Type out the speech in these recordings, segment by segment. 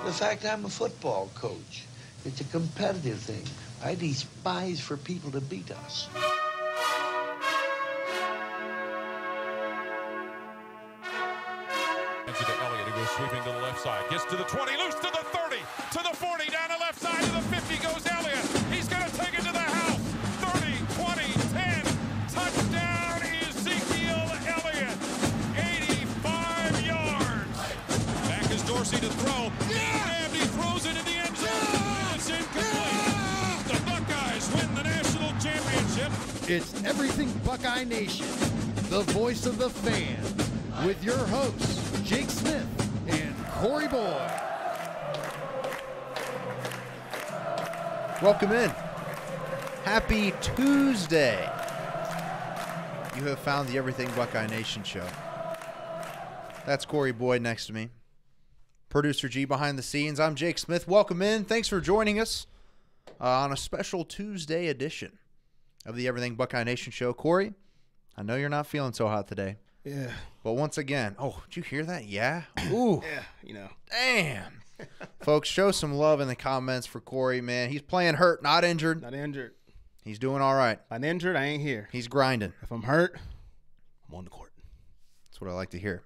The fact I'm a football coach. It's a competitive thing. I despise for people to beat us. To Elliott, who goes sweeping to the left side. Gets to the 20, loose to the 30, to the 40, down the left side, to the 50 goes Elliott. He's going to take it to the house. 30, 20, 10. Touchdown, Ezekiel Elliott. 85 yards. Back is Dorsey to throw. And he throws it in the end zone. It's incomplete. The Buckeyes win the national championship. It's Everything Buckeye Nation, the voice of the fan, with your hosts, Jake Smith and Corey Boyd. Welcome in. Happy Tuesday. You have found the Everything Buckeye Nation show. That's Corey Boyd next to me. Producer G behind the scenes. I'm Jake Smith. Welcome in. Thanks for joining us on a special Tuesday edition of the Everything Buckeye Nation show. Corey, I know you're not feeling so hot today. Yeah. But once again, did you hear that? Yeah? Ooh. Yeah, you know. Damn. Folks, show some love in the comments for Corey, man. He's playing hurt, not injured. Not injured. He's doing all right. If I'm injured, I ain't here. He's grinding. If I'm hurt, I'm on the court. That's what I like to hear.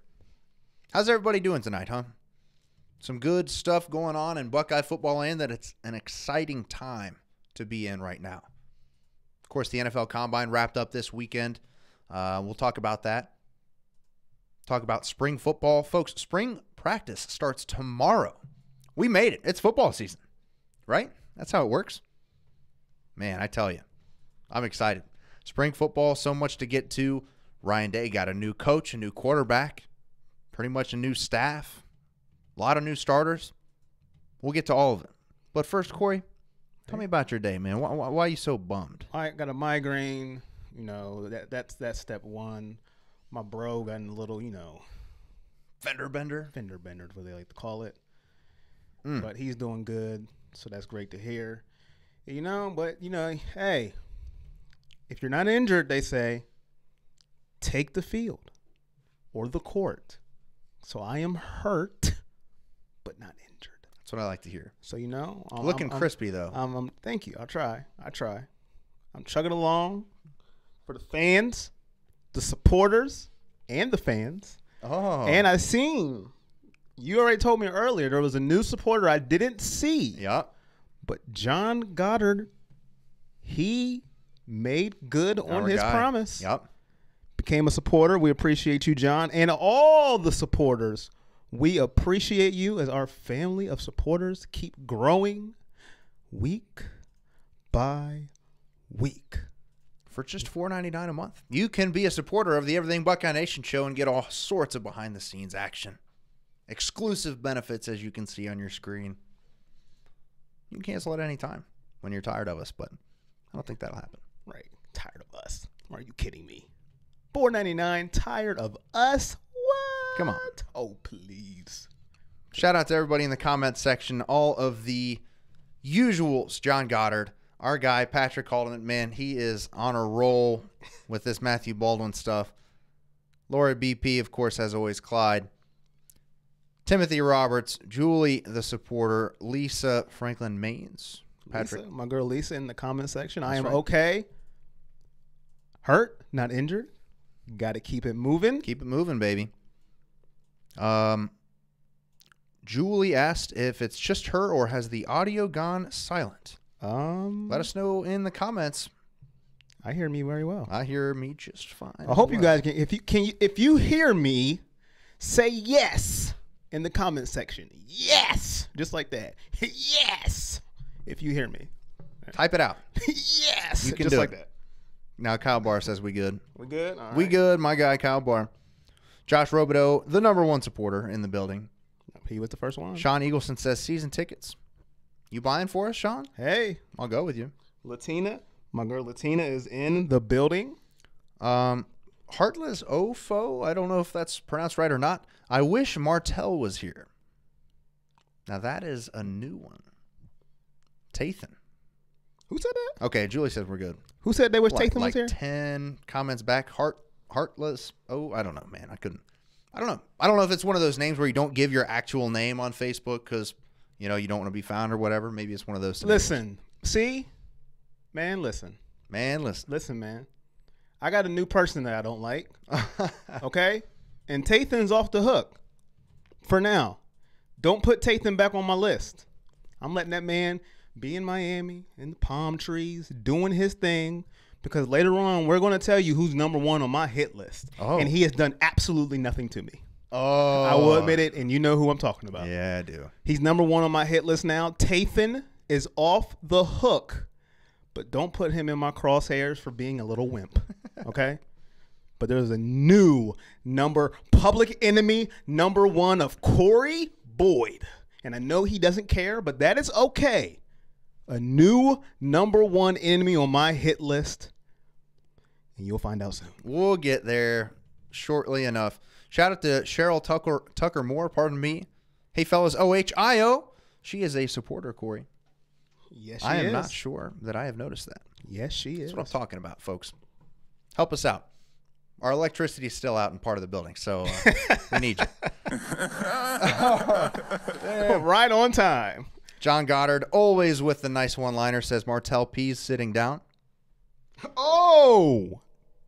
How's everybody doing tonight, huh? Some good stuff going on in Buckeye football land that it's an exciting time to be in right now. Of course, the NFL Combine wrapped up this weekend. We'll talk about that. Talk about spring football. Folks, spring practice starts tomorrow. We made it. It's football season, right? That's how it works. Man, I tell you, I'm excited. Spring football, so much to get to. Ryan Day got a new coach, a new quarterback, pretty much a new staff, a lot of new starters. We'll get to all of it. But first, Corey, tell me about your day, man. Why are you so bummed? I got a migraine. You know, that's step one. My bro got in a little, Fender bender? fender bender, is what they like to call it. But he's doing good, so that's great to hear. Hey, if you're not injured, they say, take the field or the court. So I am hurt, but not injured. That's what I like to hear. So, Looking crispy, though. Thank you. I'll try. I'm chugging along for the fans, the supporters, and the fans. Oh. And I seen, you already told me earlier, there was a new supporter I didn't see. Yep. But John Goddard, he made good on Our his guy. promise. Yep. Became a supporter. We appreciate you, John. And all the supporters, we appreciate you as our family of supporters keep growing week by week. For just $4.99 a month, you can be a supporter of the Everything Buckeye Nation show and get all sorts of behind-the-scenes action. Exclusive benefits, as you can see on your screen. You can cancel at any time when you're tired of us, but I don't think that'll happen. Right. Tired of us. Are you kidding me? $4.99, tired of us? What? Come on. Oh, please. Shout out to everybody in the comments section. All of the usuals. John Goddard, our guy, Patrick Haldeman, man, he is on a roll with this Matthew Baldwin stuff. Laura BP, of course, as always, Clyde. Timothy Roberts, Julie, the supporter, Lisa Franklin Maines. Patrick. Lisa, my girl Lisa in the comment section. That's I am right. okay. Hurt, not injured. Got to keep it moving. Keep it moving, baby. Julie asked if it's just her or has the audio gone silent. Let us know in the comments. I hear me very well. I hear me just fine. I hope you guys can. If you hear me, say yes in the comment section. Yes, just like that. Yes, if you hear me. Type it out. Yes, You can just do like it. that. Now Kyle Barr says we good. We good? All right. We good. My guy Kyle Barr. Josh Robideau, the #1 supporter in the building. He was the first one. Sean Eagleson says season tickets. You buying for us, Sean? Hey, I'll go with you. Latina. My girl Latina is in the building. Heartless Ofo. I don't know if that's pronounced right or not. I wish Martell was here. Now that is a new one. Tathan. Who said that? Okay, Julie says we're good. Who said they wish Like Tatham was here? 10 comments back. Heartless. Oh, I don't know, man. I don't know if it's one of those names where you don't give your actual name on Facebook because you know, you don't want to be found or whatever. Maybe it's one of those scenarios. Listen, see, man, listen. Man, listen. Listen, man. I got a new person that I don't like. Okay? And Tathan's off the hook for now. Don't put Tathan back on my list. I'm letting that man be in Miami in the palm trees doing his thing, because later on we're going to tell you who's number one on my hit list. Oh. And he has done absolutely nothing to me. Oh. I will admit it, and you know who I'm talking about. Yeah, I do. He's number one on my hit list now. Tathan is off the hook, but don't put him in my crosshairs for being a little wimp, okay? But there's a new public enemy number one of Corey Boyd. And I know he doesn't care, but that is okay. A new number one enemy on my hit list, and you'll find out soon. We'll get there shortly enough. Shout out to Cheryl Tucker Moore, pardon me. Hey, fellas, OHIO. She is a supporter, Corey. Yes, she is. I am not sure that I have noticed that. Yes, she is. That's what I'm talking about, folks. Help us out. Our electricity is still out in part of the building, so we need you. Right on time. John Goddard, always with the nice one-liner, says Martell Pease sitting down. Oh,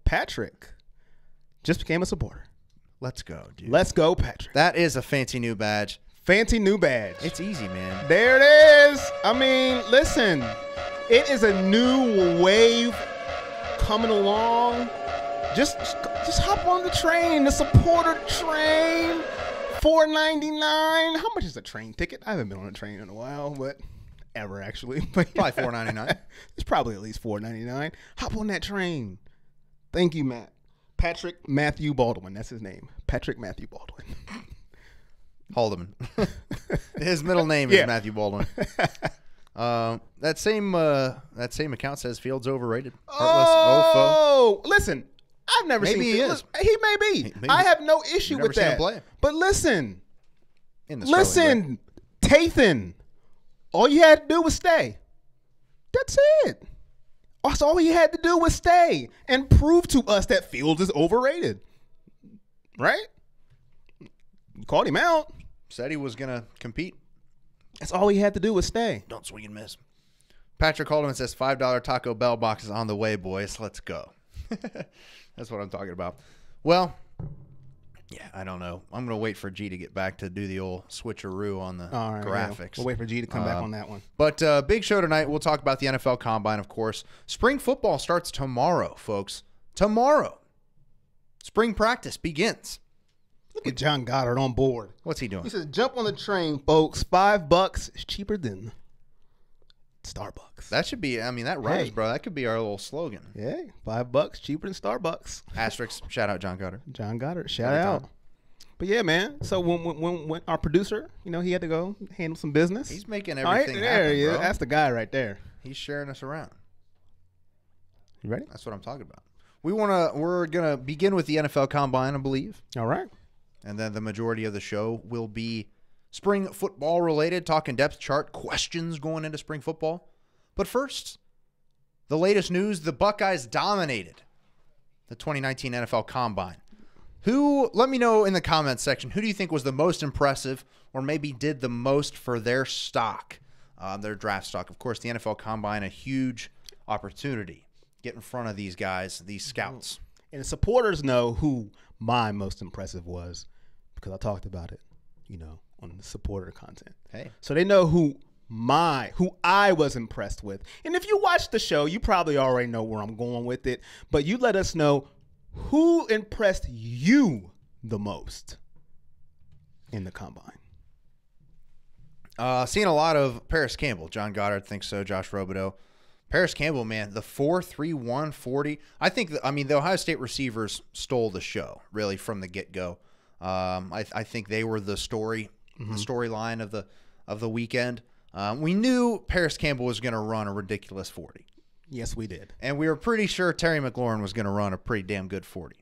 Patrick just became a supporter. Let's go, dude. Let's go, Patrick. That is a fancy new badge. Fancy new badge. It's easy, man. There it is. I mean, listen, it is a new wave coming along. Just hop on the train, the supporter train. $4.99. How much is a train ticket? I haven't been on a train in a while, but ever actually. Probably $4.99. It's probably at least $4.99. Hop on that train. Thank you, Matt. Patrick Matthew Baldwin. That's his name. Patrick Matthew Baldwin. Haldeman. His middle name is Matthew Baldwin. That same account says Fields overrated. Heartless. Oh, listen. I've never Maybe seen. he is. He may be. Maybe. I have no issue You've never with seen him that. play. But listen, In the Sterling Tathan. All you had to do was stay. That's it. That's all he had to do was stay and prove to us that Fields is overrated. Right? You called him out. said he was going to compete. That's all he had to do was stay. Don't swing and miss. Patrick Haldeman says $5 Taco Bell box is on the way, boys. Let's go. That's what I'm talking about. Well, yeah, I don't know. I'm going to wait for G to get back to do the old switcheroo on the graphics. Yeah. We'll wait for G to come back on that one. But big show tonight. We'll talk about the NFL Combine, of course. Spring football starts tomorrow, folks. Tomorrow. Spring practice begins. Look at John Goddard on board. What's he doing? He says, jump on the train, folks. $5 is cheaper than Starbucks. That should be, I mean, that rhymes, Hey. bro. That could be our little slogan. Yeah, $5 cheaper than Starbucks. Asterisk, shout out John Goddard. John Goddard, shout Every out. time. But yeah, man. So when our producer, he had to go handle some business. He's making All right, everything there happen, he is. bro. That's the guy right there. He's sharing us around. You ready? That's what I'm talking about. We're gonna begin with the NFL Combine, I believe, All right. and then the majority of the show will be spring football related, talking depth chart questions going into spring football. But first, the latest news: the Buckeyes dominated the 2019 NFL Combine. Let me know in the comments section, who do you think was the most impressive or maybe did the most for their stock, their draft stock? Of course, the NFL Combine, a huge opportunity. Get in front of these guys, these scouts. And the supporters know who my most impressive was because I talked about it, on the supporter content. Hey. So they know who I was impressed with. And if you watch the show, you probably already know where I'm going with it. But you let us know who impressed you the most in the Combine. Seeing a lot of Paris Campbell. John Goddard thinks so. Josh Robideau. Paris Campbell, man, the 4.31 40. I think the Ohio State receivers stole the show really from the get-go. I think they were the storyline of the weekend. We knew Paris Campbell was going to run a ridiculous 40. Yes, we did. And we were pretty sure Terry McLaurin was going to run a pretty damn good 40.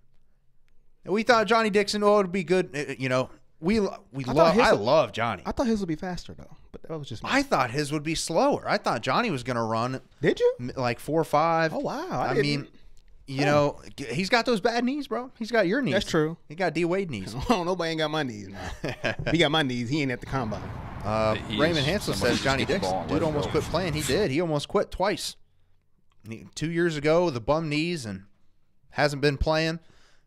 And we thought Johnny Dixon, it would be good. I love Johnny. I thought his would be faster, though. But that was just me. I thought his would be slower. I thought Johnny was going to run. Did you? Like 4.5. Oh, wow. I mean, he's got those bad knees, bro. He's got your knees. That's true. He got D. Wade knees. Oh, nobody ain't got my knees now. If he got my knees, he ain't at the Combine. Raymond Hansel says Johnny Dix, dude almost quit playing. He did. He almost quit twice. 2 years ago, the bum knees, and hasn't been playing.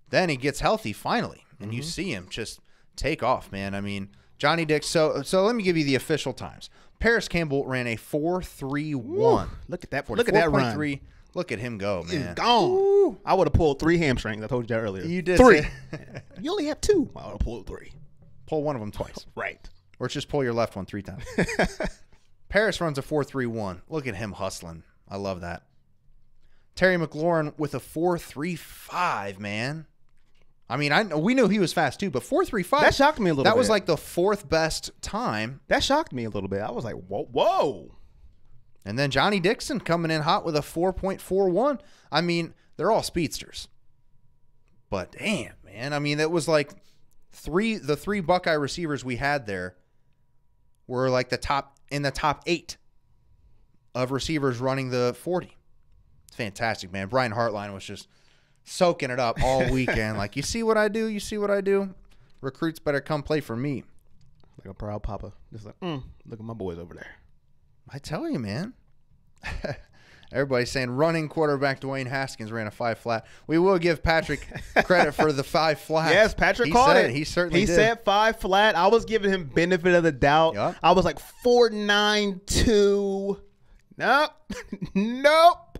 Then he gets healthy finally, and you see him just take off, man. I mean, Johnny Dix. So let me give you the official times. Paris Campbell ran a 4.31. Look at that! Look at that run. 4.3. Look at him go, man. He's gone. Ooh. I would have pulled 3 hamstrings. I told you that earlier. You did 3. You only have 2. I would have pulled 3. Pull one of them twice. Right. Or just pull your left one 3 times. Paris runs a 4.31. Look at him hustling. I love that. Terry McLaurin with a 4.35, man. I mean, we knew he was fast too, but 4.35. That shocked me a little bit. That was like the 4th best time. That shocked me a little bit. I was like, whoa. And then Johnny Dixon coming in hot with a 4.41. I mean, they're all speedsters. But damn, man. I mean, it was like the 3 Buckeye receivers we had there were like in the top 8 of receivers running the 40. It's fantastic, man. Brian Hartline was just soaking it up all weekend. Like, you see what I do? You see what I do? Recruits better come play for me. Like a proud papa. Just like, look at my boys over there. I tell you, man. Everybody's saying running quarterback Dwayne Haskins ran a 5 flat. We will give Patrick credit for the 5 flat. Yes, Patrick caught it. He certainly did. He said 5 flat. I was giving him benefit of the doubt. Yep. I was like 4.92. Nope.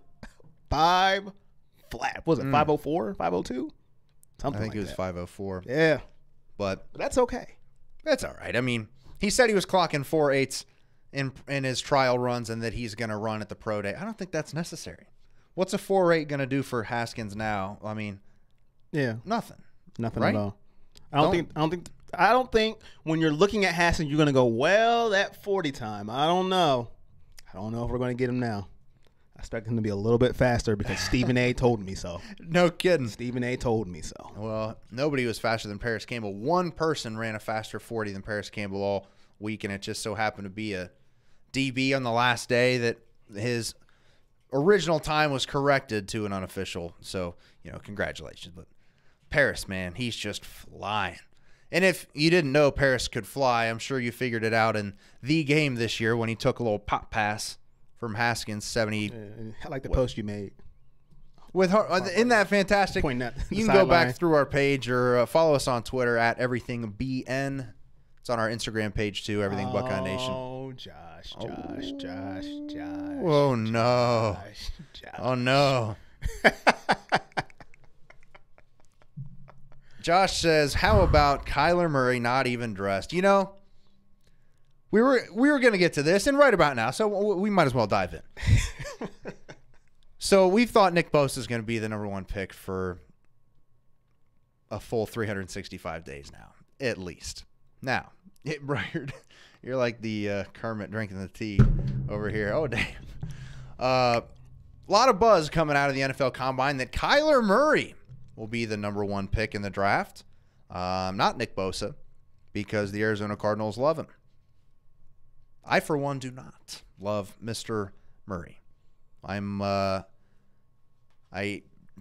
5 flat. Was it 5.04? 5.02? Something. I think it was 5.04. Yeah, but that's okay. That's all right. I mean, he said he was clocking 4.8s in his trial runs, and that he's going to run at the pro day. I don't think that's necessary. What's a 4.8 going to do for Haskins now? I mean, nothing right? At all. I don't think when you're looking at Haskins, you're going to go, well, that 40 time. I don't know if we're going to get him now. I expect him to be a little bit faster because Stephen A. told me so. No kidding. Stephen A. told me so. Well, nobody was faster than Paris Campbell. One person ran a faster 40 than Paris Campbell all week, and it just so happened to be a DB on the last day that his original time was corrected to an unofficial. So, congratulations. But Paris, man, he's just flying. And if you didn't know Paris could fly, I'm sure you figured it out in the game this year when he took a little pop pass from Haskins, 70. I like the post you made. With her, isn't that fantastic? You can go back through our page or follow us on Twitter at EverythingBN. It's on our Instagram page too, Everything Buckeye Nation. Oh, Josh. Oh, no. Josh. Oh, no. Josh says, how about Kyler Murray not even dressed? We were going to get to this, and right about now, so we might as well dive in. So we've thought Nick Bosa is going to be the number 1 pick for a full 365 days now, at least. Now, you're like the Kermit drinking the tea over here. Oh, damn. A lot of buzz coming out of the NFL Combine that Kyler Murray will be the number 1 pick in the draft. Not Nick Bosa, because the Arizona Cardinals love him. I, for one, do not love Mr. Murray. I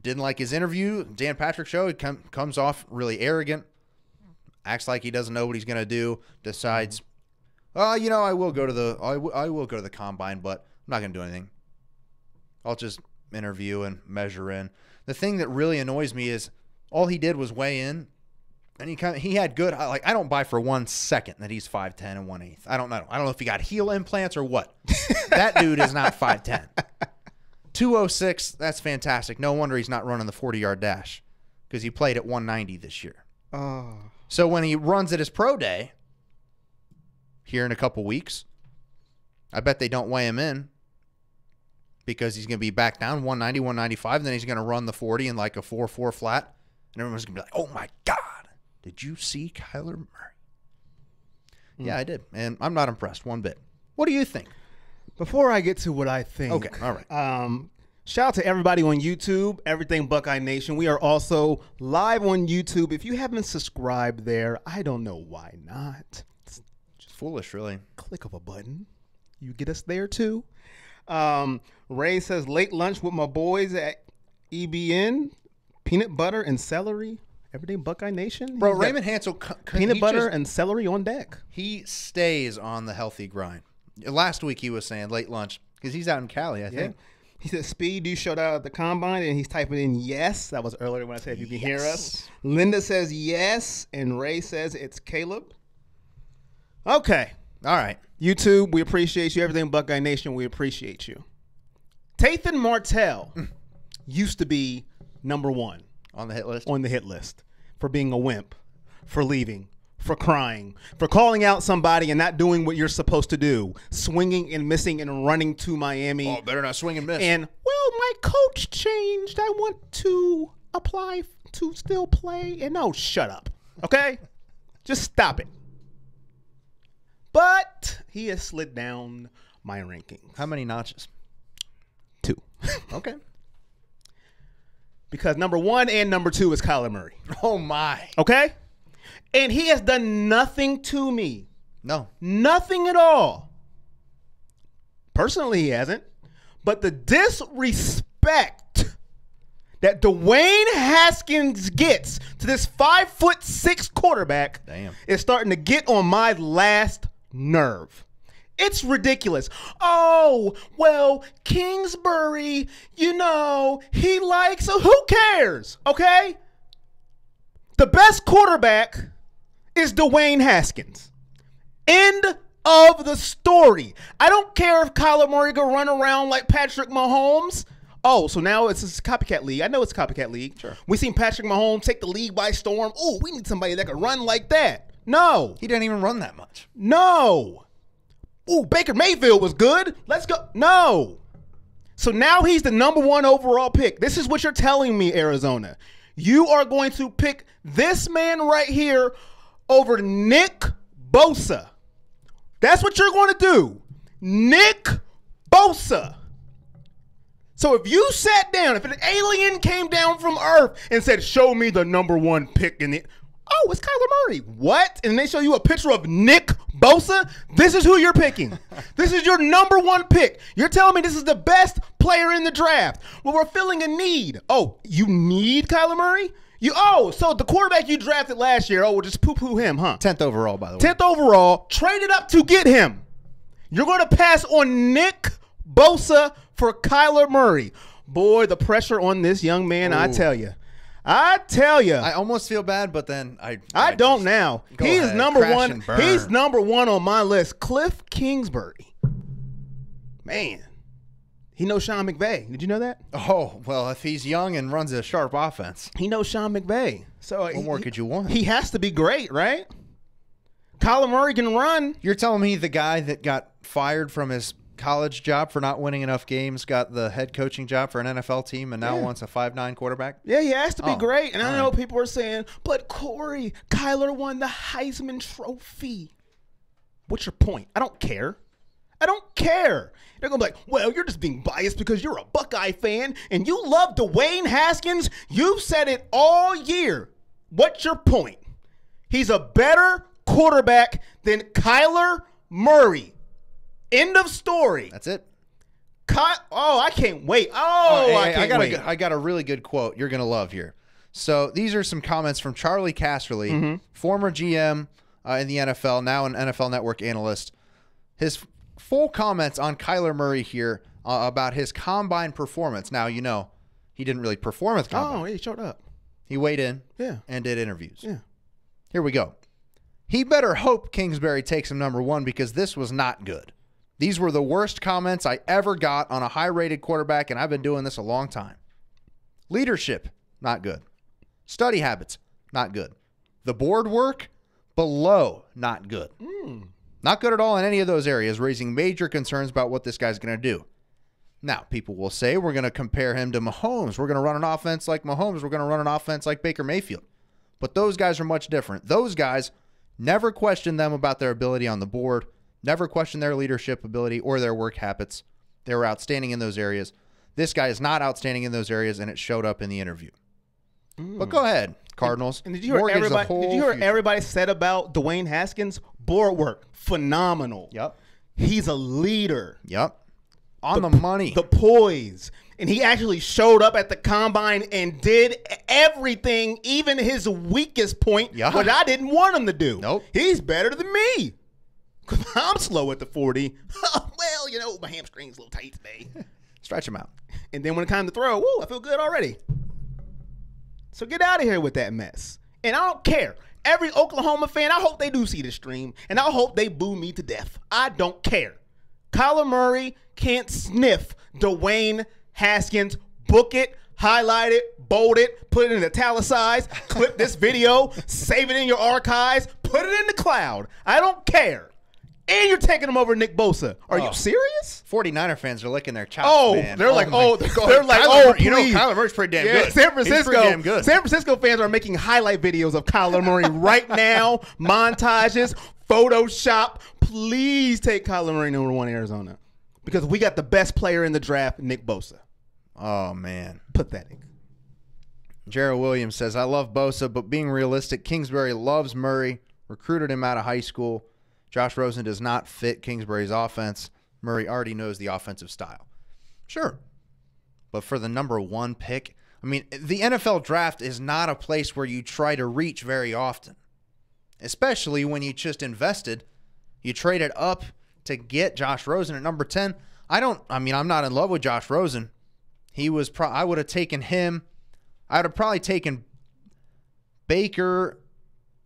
didn't like his interview. Dan Patrick show. He comes off really arrogant. Acts like he doesn't know what he's going to do. Decides, I will go to the combine, but I'm not going to do anything. I'll just interview and measure in. The thing that really annoys me is all he did was weigh in, and he had good. I don't buy for 1 second that he's 5'10" and 1/8. I don't know. I don't know if he got heel implants or what. That dude is not 5'10". 206. That's fantastic. No wonder he's not running the 40-yard dash because he played at 190 this year. Oh. So when he runs at his pro day here in a couple weeks, I bet they don't weigh him in because he's going to be back down 190, 195, and then he's going to run the 40 in like a 4.4 flat, and everyone's going to be like, oh, my God, did you see Kyler Murray? Yeah, I did, and I'm not impressed one bit. What do you think? Before I get to what I think. Okay, all right. Shout out to everybody on YouTube, Everything Buckeye Nation. We are also live on YouTube. If you haven't subscribed there, I don't know why not. It's just foolish, really. Click of a button. You get us there, too. Ray says, late lunch with my boys at EBN, peanut butter and celery. Everything Buckeye Nation. Bro, He's got Raymond Hansel, peanut butter and celery on deck. he stays on the healthy grind. Last week he was saying late lunch because he's out in Cali, I think. He said, Speed, you showed out at the combine, and he's typing in yes. That was earlier when I said if you can hear us. Linda says yes, and Ray says it's Caleb. Okay. All right. YouTube, we appreciate you. Everything Buckeye Nation, we appreciate you. Tathan Martell used to be number 1 On the hit list? on the hit list for being a wimp, for leaving, for crying, for calling out somebody and not doing what you're supposed to do, swinging and missing and running to Miami. Oh, better not swing and miss. And, well, my coach changed. I want to apply to still play. And no, shut up. Okay? Just stop it. But he has slid down my rankings. How many notches? 2. Okay. Because number 1 and number 2 is Kyler Murray. Oh, my. Okay? And he has done nothing to me. No. Nothing at all. Personally, he hasn't. But the disrespect that Dwayne Haskins gets to this 5'6" quarterback is starting to get on my last nerve. It's ridiculous. Oh, well, Kingsbury, you know, he likes, so who cares? Okay? The best quarterback is Dwayne Haskins. End of the story. I don't care if Kyler Murray can run around like Patrick Mahomes. Oh, so now it's a copycat league. I know it's a copycat league. Sure. We seen Patrick Mahomes take the league by storm. Oh, we need somebody that can run like that. No. He didn't even run that much. No. Ooh, Baker Mayfield was good. Let's go. No. So now he's the number 1 overall pick. This is what you're telling me, Arizona. You are going to pick this man right here over Nick Bosa. That's what you're going to do. Nick Bosa. So if you sat down, if an alien came down from Earth and said, show me the number 1 pick in it. Oh, it's Kyler Murray. What? And they show you a picture of Nick Bosa? This is who you're picking. This is your number 1 pick. You're telling me this is the best player in the draft. Well, we're filling a need. Oh, you need Kyler Murray? So the quarterback you drafted last year, we'll just poo-poo him, huh? 10th overall, by the way. 10th overall, traded up to get him. You're going to pass on Nick Bosa for Kyler Murray. Boy, the pressure on this young man, I tell you. I almost feel bad, but then I don't now. He is number crash 1. and burn. He's number 1 on my list. Cliff Kingsbury. Man. He knows Sean McVay. Did you know that? Oh, well, if he's young and runs a sharp offense. He knows Sean McVay. So what more could you want? He has to be great, right? Kyler Murray can run. You're telling me the guy that got fired from his college job for not winning enough games got the head coaching job for an NFL team and now wants a 5'9" quarterback? Yeah, he has to be great. And I know people are saying, but Corey, Kyler won the Heisman Trophy. What's your point? I don't care. I don't care. They're going to be like, well, you're just being biased because you're a Buckeye fan and you love Dwayne Haskins. You've said it all year. What's your point? He's a better quarterback than Kyler Murray. End of story. That's it. I can't wait. I can't wait. I got a really good quote you're going to love here. So these are some comments from Charlie Casserly, former GM in the NFL, now an NFL Network analyst. His full comments on Kyler Murray here about his combine performance. Now, you know, he didn't really perform with combine. Oh, he showed up. He weighed in Yeah. and did interviews. Yeah. Here we go. He better hope Kingsbury takes him number 1 because this was not good. These were the worst comments I ever got on a high-rated quarterback, and I've been doing this a long time. Leadership, not good. Study habits, not good. The board work, below, not good. Not good at all in any of those areas, raising major concerns about what this guy's going to do. Now, people will say we're going to compare him to Mahomes. We're going to run an offense like Mahomes. We're going to run an offense like Baker Mayfield. But those guys are much different. Those guys never question them about their ability on the board, never question their leadership ability or their work habits. They were outstanding in those areas. This guy is not outstanding in those areas, and it showed up in the interview. But go ahead, Cardinals. And did you hear everybody said about Dwayne Haskins? Board work, phenomenal. Yep. He's a leader. Yep. On the money. The poise. And he actually showed up at the combine and did everything, even his weakest point, what I didn't want him to do. Nope. He's better than me. Because I'm slow at the 40. Well, you know, my hamstring's a little tight today. Stretch him out. And then when it's time to throw, woo, I feel good already. So get out of here with that mess. And I don't care. Every Oklahoma fan, I hope they do see the stream. And I hope they boo me to death. I don't care. Kyler Murray can't sniff Dwayne Haskins. Book it, highlight it, bold it, put it in italicized, clip this video, save it in your archives, put it in the cloud. I don't care. And you're taking him over Nick Bosa. Are you serious? 49er fans are licking their chops, man. They're like, please. You know, Kyler Murray's pretty damn good. San Francisco, He's pretty damn good. San Francisco fans are making highlight videos of Kyler Murray right now, montages, Photoshop. Please take Kyler Murray number 1 Arizona. Because we got the best player in the draft, Nick Bosa. Oh, man. Pathetic. Jarrell Williams says, I love Bosa, but being realistic, Kingsbury loves Murray, recruited him out of high school. Josh Rosen does not fit Kingsbury's offense. Murray already knows the offensive style. Sure. But for the number 1 pick, I mean, the NFL draft is not a place where you try to reach very often, especially when you just invested. You traded up to get Josh Rosen at number 10. I'm not in love with Josh Rosen. I would have taken him. I would have probably taken Baker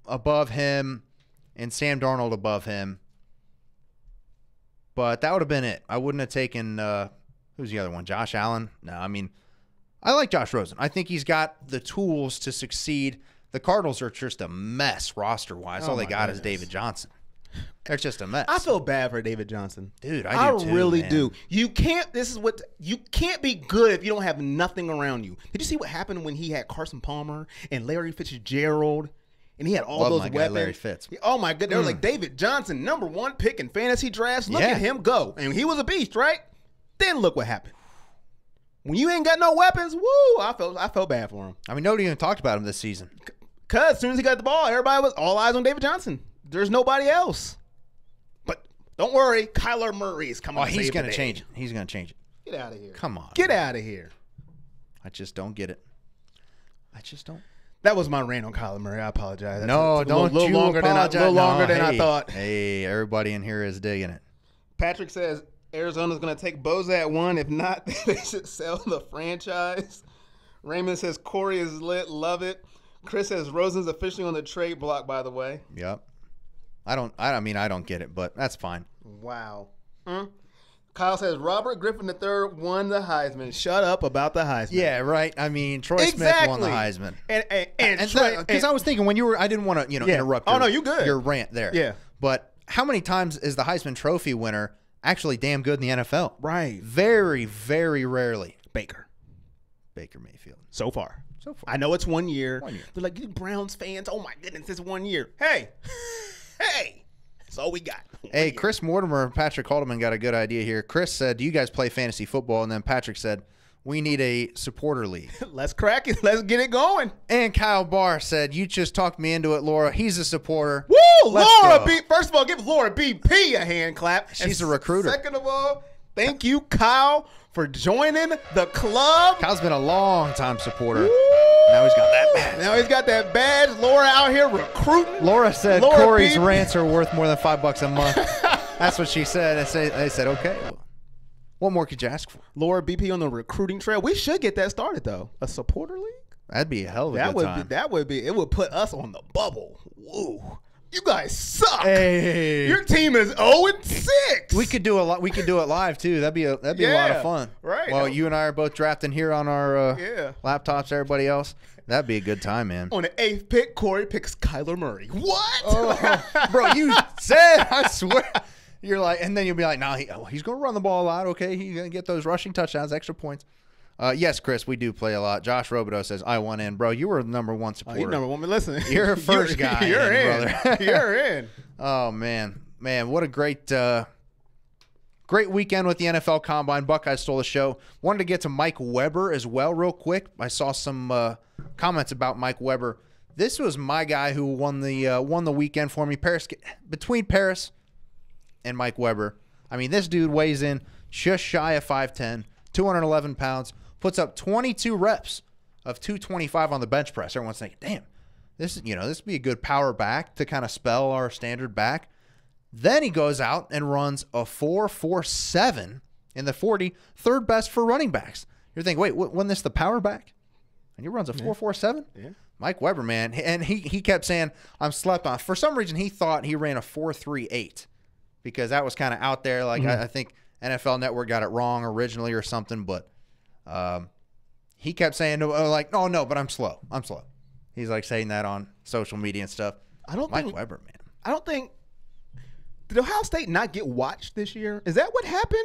above him and Sam Darnold above him. But that would have been it. I wouldn't have taken, who's the other one? Josh Allen? No, I mean, I like Josh Rosen. I think he's got the tools to succeed. The Cardinals are just a mess roster-wise. All they got is David Johnson. They're just a mess. I feel bad for David Johnson. Dude, I do too, really man. do. You can't be good if you don't have nothing around you. Did you see what happened when he had Carson Palmer and Larry Fitzgerald and he had all those weapons? Larry Fitz. Oh my god, they were like David Johnson, number 1 pick in fantasy drafts. Look at him go. And he was a beast, right? Then look what happened. When you ain't got no weapons, woo, I felt bad for him. I mean, nobody even talked about him this season. Cause as soon as he got the ball, everybody was all eyes on David Johnson. There's nobody else. But don't worry, Kyler Murray is coming. He's going to change it. He's going to change it. Get out of here. Come on. Get out of here. I just don't get it. I just don't. That was my rant on Kyler Murray. I apologize. That's No, don't a little you longer apologize. than a little longer than I thought. Hey, everybody in here is digging it. Patrick says Arizona's going to take Bosa at 1. If not, they should sell the franchise. Raymond says Corey is lit. Love it. Chris says Rosen's officially on the trade block, by the way. Yep. I don't get it, but that's fine. Wow. Kyle says Robert Griffin III won the Heisman. Shut up about the Heisman. Yeah, right. I mean, Troy Smith won the Heisman. Because I was thinking when you were, I didn't want to, interrupt. You good. Your rant there. Yeah. But how many times is the Heisman Trophy winner actually damn good in the NFL? Right. Very, very rarely. Baker Mayfield. So far. I know it's 1 year. 1 year. They're like, you Browns fans, oh my goodness, it's 1 year. Hey. That's all we got. Hey, Chris Mortimer and Patrick Haldeman got a good idea here. Chris said, do you guys play fantasy football? And then Patrick said, we need a supporter league. Let's crack it. Let's get it going. And Kyle Barr said, you just talked me into it, Laura. He's a supporter. Woo! Laura B. First of all, give Laura BP a hand clap. She's a recruiter. Second of all, thank you, Kyle, for joining the club. Kyle's been a long-time supporter. Woo! Now he's got that badge. Laura out here recruiting. Laura said Corey's rants are worth more than $5 a month. That's what she said. They said, okay. What more could you ask for? Laura BP on the recruiting trail. We should get that started, though. A supporter league? That'd be a hell of a good time. It would put us on the bubble. Woo. You guys suck. Hey. Your team is 0-6. We could do it live too. That'd be a lot of fun. Right. Well, you and I are both drafting here on our laptops. Everybody else, that'd be a good time, man. On the 8th pick, Corey picks Kyler Murray. What? Oh, bro, you said, I swear. You're like, and then you'll be like, no, he's going to run the ball a lot. Okay, he's going to get those rushing touchdowns, extra points. Yes, Chris, we do play a lot. Josh Robidoux says, I want in. Bro, you were the number 1 supporter. You number 1. Listen. You're a first guy. You're in. Brother. You're in. Oh, man. Man, what a great weekend with the NFL Combine. Buckeye stole the show. Wanted to get to Mike Weber as well real quick. I saw some comments about Mike Weber. This was my guy who won the weekend for me. Between Paris and Mike Weber. I mean, this dude weighs in just shy of 5'10", 211 pounds, puts up 22 reps of 225 on the bench press. Everyone's thinking, damn, this would be a good power back to kind of spell our standard back. Then he goes out and runs a 4.47 in the 40, third best for running backs. You're thinking, wait, wasn't this the power back? And he runs a 4.47? Yeah. Mike Weber, man. And he kept saying, I'm slept on. For some reason, he thought he ran a 4.38 because that was kind of out there. Like, I think NFL Network got it wrong originally or something. But he kept saying, like, oh, no, but I'm slow. I'm slow. He's like saying that on social media and stuff. Mike Weber, man. I don't think – did Ohio State not get watched this year? Is that what happened?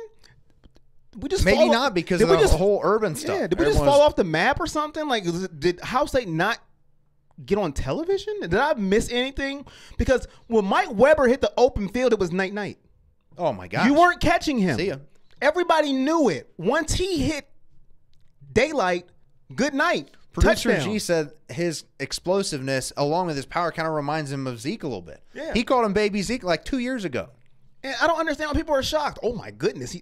We just Maybe not because of the whole urban stuff. Yeah, did we just fall off the map or something? Like, did Ohio State not get on television? Did I miss anything? Because when Mike Weber hit the open field, it was night-night. Oh, my gosh. You weren't catching him. See ya. Everybody knew it. Once he hit daylight, good night. Producer Touchdown. G said his explosiveness, along with his power, kind of reminds him of Zeke a little bit. Yeah. He called him Baby Zeke like 2 years ago. And I don't understand why people are shocked. Oh, my goodness.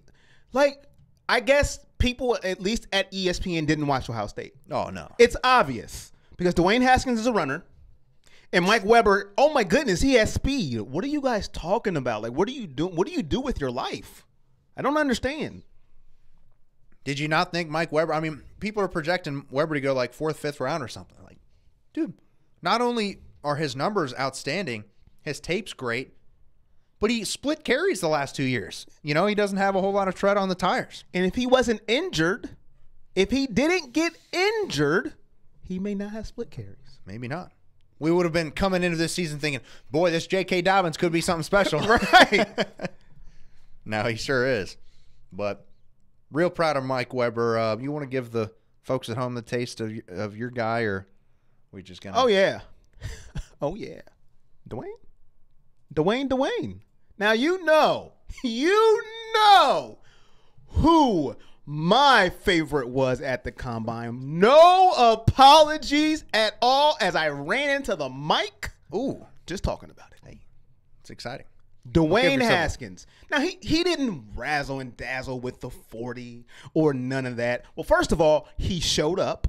I guess people, at least at ESPN, didn't watch Ohio State. Oh, no. It's obvious because Dwayne Haskins is a runner. And Mike Weber, oh, my goodness, he has speed. What are you guys talking about? Like, what do you do? What do you do with your life? I don't understand. Did you not think Mike Weber? I mean, people are projecting Weber to go like 4th, 5th round or something. Like, dude, not only are his numbers outstanding, his tape's great, but he split carries the last 2 years. He doesn't have a whole lot of tread on the tires. And if he wasn't injured, if he didn't get injured, he may not have split carries. Maybe not. We would have been coming into this season thinking, boy, this J.K. Dobbins could be something special. Right. No, he sure is. But real proud of Mike Weber. You want to give the folks at home the taste of your guy, or we just going to? Oh, yeah. Oh, yeah. Dwayne. Now, you know who my favorite was at the Combine. No apologies at all as I ran into the mic. Ooh, just talking about it. Hey, it's exciting. Dwayne Haskins. Now, he didn't razzle and dazzle with the 40 or none of that. Well, first of all, he showed up.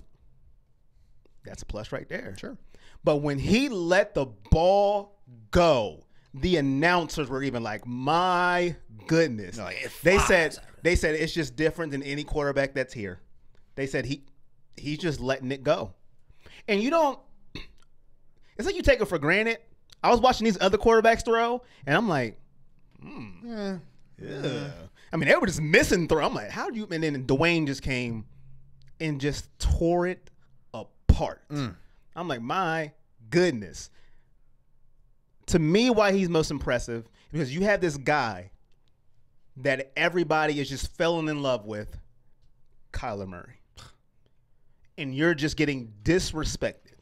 That's a plus right there. Sure. But when he let the ball go, the announcers were even like, my goodness. They said it's just different than any quarterback that's here. They said he's just letting it go. And it's like you take it for granted. I was watching these other quarterbacks throw, and I'm like, yeah. I mean, they were just missing throw. I'm like, how do you? And then Dwayne just came and just tore it apart. I'm like, my goodness. To me, why he's most impressive, because you have this guy that everybody is just falling in love with, Kyler Murray. And you're just getting disrespected.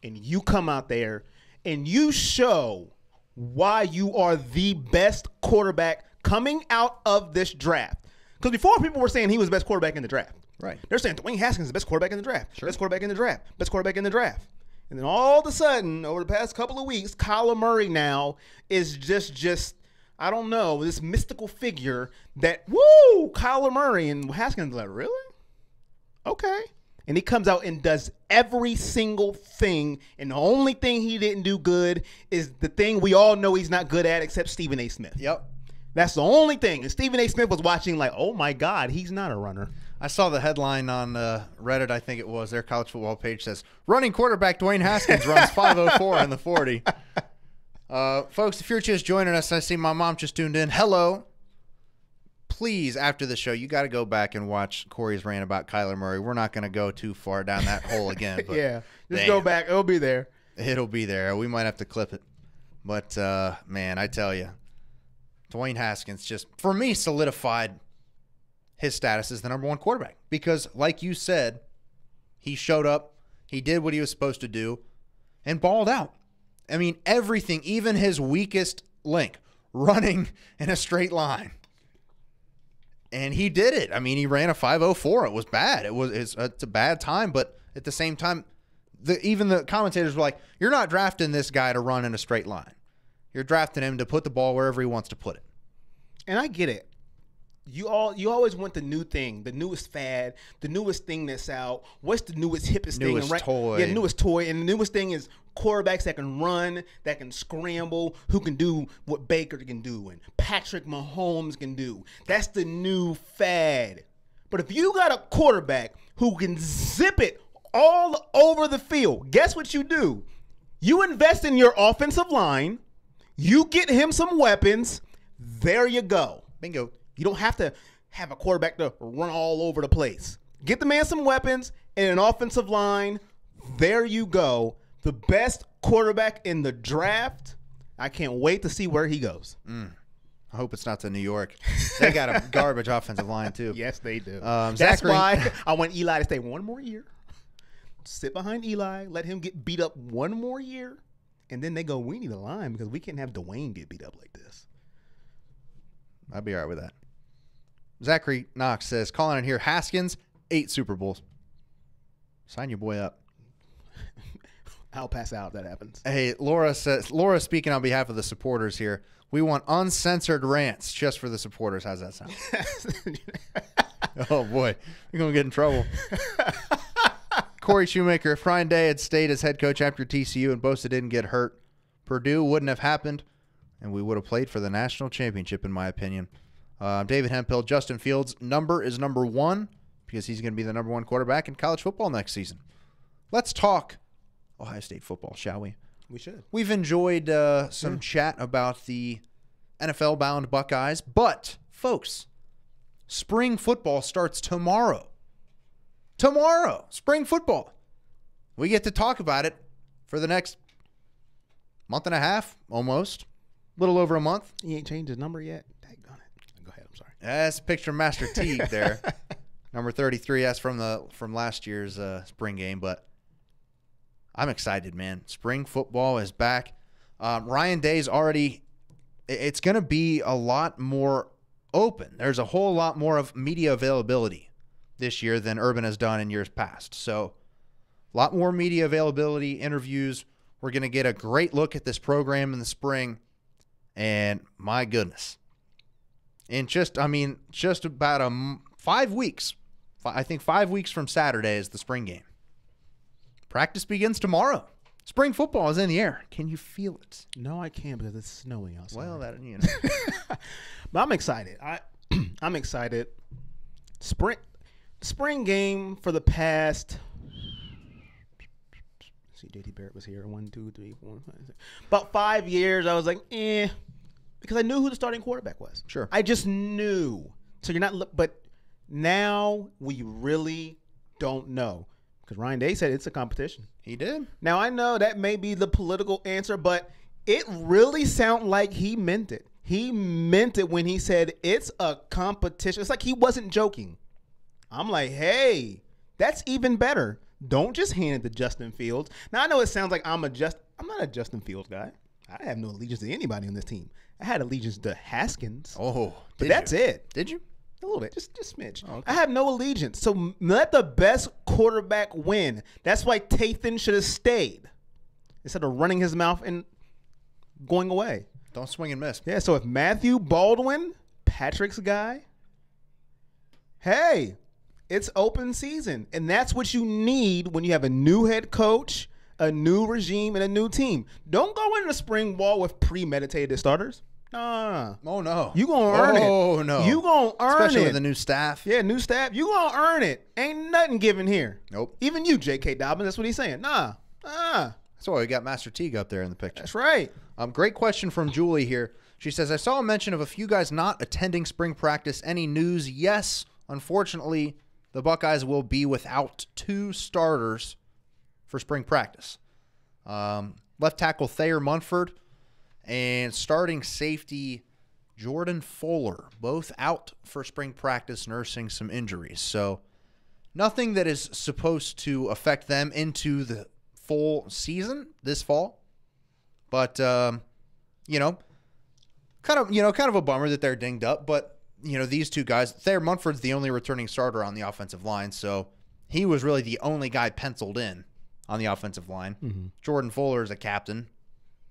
And you come out there and you show why you are the best quarterback coming out of this draft. Because before, people were saying he was the best quarterback in the draft. Right. They're saying Dwayne Haskins is the best quarterback in the draft. Sure. Best quarterback in the draft. Best quarterback in the draft. And then all of a sudden, over the past couple of weeks, Kyler Murray now is just I don't know, this mystical figure that, woo, Kyler Murray. And Haskins is like, really? Okay. And he comes out and does every single thing. And the only thing he didn't do good is the thing we all know he's not good at, except Stephen A. Smith. Yep. That's the only thing. And Stephen A. Smith was watching like, oh, my God, he's not a runner. I saw the headline on Reddit, I think it was, their college football page says, running quarterback Dwayne Haskins runs 5.04 in the 40. Folks, if you're just joining us, I see my mom just tuned in. Hello. Please, after the show, you got to go back and watch Corey's rant about Kyler Murray. We're not going to go too far down that hole again. But yeah, just go back. It'll be there. It'll be there. We might have to clip it. But, man, I tell you, Dwayne Haskins just, for me, solidified his status as the number one quarterback. Because, like you said, he showed up, he did what he was supposed to do, and balled out. I mean, everything, even his weakest link, running in a straight line. And he did it. I mean, he ran a 5.04. It was bad. It's a bad time, but at the same time, even the commentators were like, you're not drafting this guy to run in a straight line. You're drafting him to put the ball wherever he wants to put it. And I get it. You always want the new thing, the newest fad, the newest thing that's out. What's the newest, hippest thing? Newest toy. Yeah, newest toy. And the newest thing is quarterbacks that can run, that can scramble, who can do what Baker can do and Patrick Mahomes can do. That's the new fad. But if you got a quarterback who can zip it all over the field, guess what you do? You invest in your offensive line. You get him some weapons. There you go. Bingo. You don't have to have a quarterback to run all over the place. Get the man some weapons and an offensive line. There you go. The best quarterback in the draft. I can't wait to see where he goes. I hope it's not to New York. They got a garbage offensive line, too. Yes, they do. That's Zachary, why I want Eli to stay one more year. Sit behind Eli. Let him get beat up one more year. And then they go, we need a line because we can't have Dwayne get beat up like this. I'd be all right with that. Zachary Knox says, calling in here, Haskins, 8 Super Bowls. Sign your boy up. I'll pass out if that happens. Hey, Laura speaking on behalf of the supporters here. We want uncensored rants just for the supporters. How's that sound? Oh, boy. You're going to get in trouble. Corey Shoemaker, if Ryan Day had stayed as head coach after TCU and Bosa didn't get hurt, Purdue wouldn't have happened, and we would have played for the national championship, in my opinion. David Hemphill, Justin Fields' number is number 1 because he's going to be the number 1 quarterback in college football next season. Let's talk Ohio State football, shall we? We should. We've enjoyed some chat about the NFL-bound Buckeyes, but, folks, spring football starts tomorrow. Tomorrow, spring football. We get to talk about it for the next month and a half, almost. A little over a month. He ain't changed his number yet? Daggone it. Go ahead, I'm sorry. That's picture Master Teague there. Number 33, that's from last year's spring game, but I'm excited, man. Spring football is back. Ryan Day's already – it's going to be a lot more open. There's a whole lot more of media availability this year than Urban has done in years past. So a lot more media availability, interviews. We're going to get a great look at this program in the spring. And my goodness, in just about 5 weeks, I think 5 weeks from Saturday is the spring game. Practice begins tomorrow. Spring football is in the air. Can you feel it? No, I can't because it's snowing outside. Well, that, you know. But I'm excited. I'm excited. Spring game for the past. See, JT Barrett was here. 1, 2, 3, 4, 5, 6. About 5 years, I was like, because I knew who the starting quarterback was. Sure. I just knew. So you're not. But now we really don't know because Ryan Day said it's a competition. He did. Now I know that may be the political answer, but it really sounded like he meant it. He meant it when he said it's a competition. It's like he wasn't joking. I'm like, hey, that's even better. Don't just hand it to Justin Fields. Now, I know it sounds like I'm not a Justin Fields guy. I have no allegiance to anybody on this team. I had allegiance to Haskins. Oh, but that's it. Did you? A little bit, just smidge. Oh, okay. I have no allegiance. So let the best quarterback win. That's why Tathan should have stayed instead of running his mouth and going away. Don't swing and miss. Yeah, so if Matthew Baldwin, Patrick's guy, hey, it's open season. And that's what you need when you have a new head coach, a new regime, and a new team. Don't go into the spring ball with premeditated starters. Nah. Oh, no. You going to earn it. Oh, no. You going to earn it. Especially with the new staff. Yeah, new staff. You going to earn it. Ain't nothing given here. Nope. Even you, J.K. Dobbins, that's what he's saying. Nah. That's why we got Master Teague up there in the picture. That's right. Great question from Julie here. She says, I saw a mention of a few guys not attending spring practice. Any news? Yes. Unfortunately, the Buckeyes will be without 2 starters for spring practice. Left tackle Thayer Munford and starting safety Jordan Fuller, both out for spring practice nursing some injuries. So nothing that is supposed to affect them into the full season this fall. But, kind of a bummer that they're dinged up. But, these 2 guys, Thayer Munford's the only returning starter on the offensive line. So he was really the only guy penciled in on the offensive line. Mm-hmm. Jordan Fuller is a captain.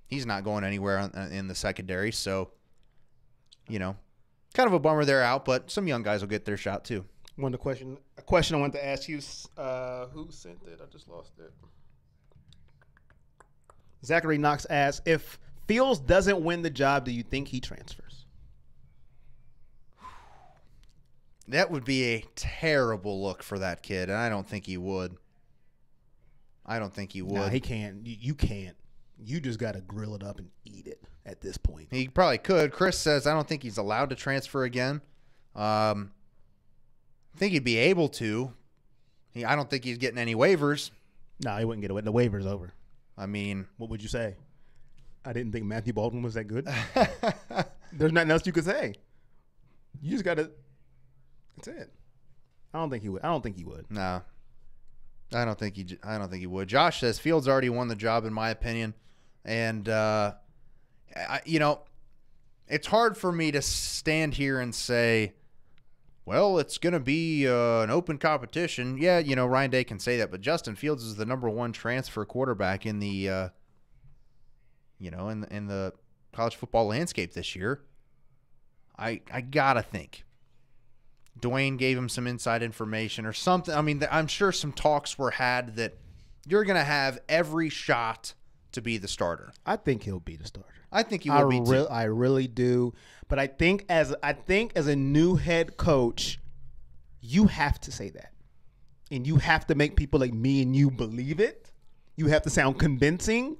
He's not going anywhere in the secondary. So, Kind of a bummer they're out, but some young guys will get their shot too. A question I wanted to ask you. Who sent it? I just lost it. Zachary Knox asks, if Fields doesn't win the job, do you think he transfers? That would be a terrible look for that kid, and I don't think he would. Nah, he can't. You can't. You just got to grill it up and eat it at this point. He probably could. Chris says, I don't think he's allowed to transfer again. I think he'd be able to. I don't think he's getting any waivers. No, he wouldn't get away. The waiver's over. I mean, what would you say? I didn't think Matthew Baldwin was that good. There's nothing else you could say. You just got to. That's it. I don't think he would. No. I don't think he would. Josh says Fields already won the job, in my opinion. And, it's hard for me to stand here and say, well, it's going to be an open competition. Yeah, Ryan Day can say that, but Justin Fields is the number one transfer quarterback in the, in the college football landscape this year. I got to think. Dwayne gave him some inside information or something. I mean, I'm sure some talks were had that you're going to have every shot to be the starter. I think he'll be the starter. I think he will be too. I really do. But I think as a new head coach, you have to say that. And you have to make people like me and you believe it. You have to sound convincing.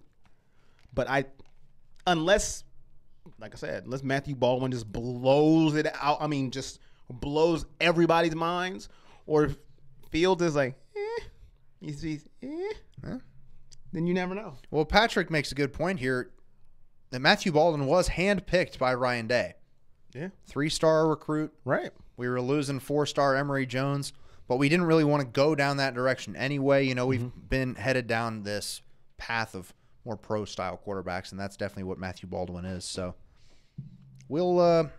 But unless Matthew Baldwin just blows it out, just blows everybody's minds, or if Fields is like, then you never know. Well, Patrick makes a good point here that Matthew Baldwin was handpicked by Ryan Day. Yeah. 3-star recruit. Right. We were losing 4-star Emory Jones, but we didn't really want to go down that direction anyway. We've been headed down this path of more pro-style quarterbacks, and that's definitely what Matthew Baldwin is. So we'll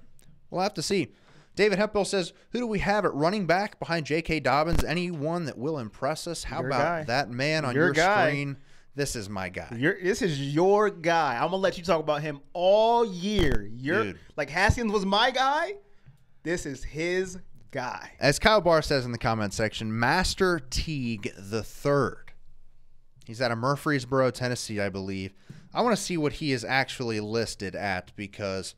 have to see. David Hemphill says, who do we have at running back behind J.K. Dobbins? Anyone that will impress us? How about that man on your screen? This is my guy. This is your guy. I'm going to let you talk about him all year. Dude. Like Haskins was my guy. This is his guy. As Kyle Barr says in the comment section, Master Teague III. He's out of Murfreesboro, Tennessee, I believe. I want to see what he is actually listed at, because